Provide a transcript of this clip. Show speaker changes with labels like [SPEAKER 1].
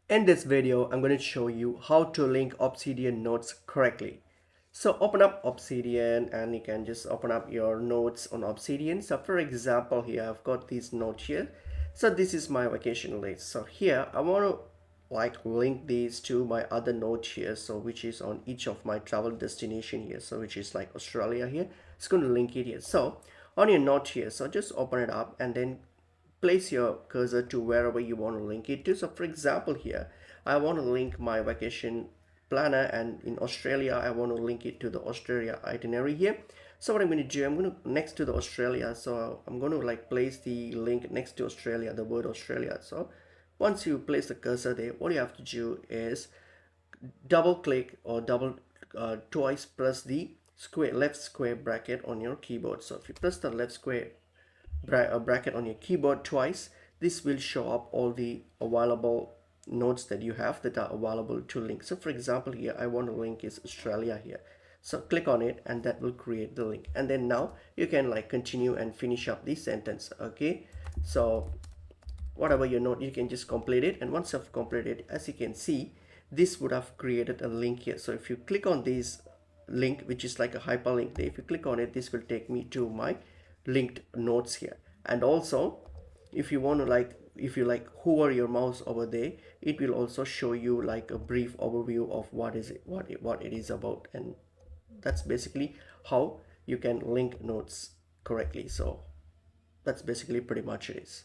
[SPEAKER 1] In this video, I'm going to show you how to link Obsidian nodes correctly. So open up Obsidian and you can just open up your nodes on Obsidian. So for example, here I've got this node here. So this is my vacation list. So here I want to link these to my other node here. So which is on each of my travel destination here. So which is like Australia here. It's going to link it here. So on your node here, so just open it up and then place your cursor to wherever you want to link it to. So for example here, I want to link my vacation planner, and in Australia I want to link it to the Australia itinerary here. So what I'm going to do, I'm going to next to the Australia, so I'm going to place the link next to Australia, the word Australia. So once you place the cursor there, what you have to do is double click or twice press the left square bracket on your keyboard. So if you press the left square bracket on your keyboard twice, this will show up all the available nodes that you have that are available to link. So for example here, I want to link is Australia here. So click on it and that will create the link. And then now you can continue and finish up the sentence. Okay. So whatever your node, you can just complete it. And once you've completed, as you can see, this would have created a link here. So if you click on this link, which is like a hyperlink there, if you click on it, this will take me to my linked nodes here. And also if you want to if you hover your mouse over there, it will also show you like a brief overview of what it is about. And that's basically how you can link nodes correctly. So that's basically pretty much it is.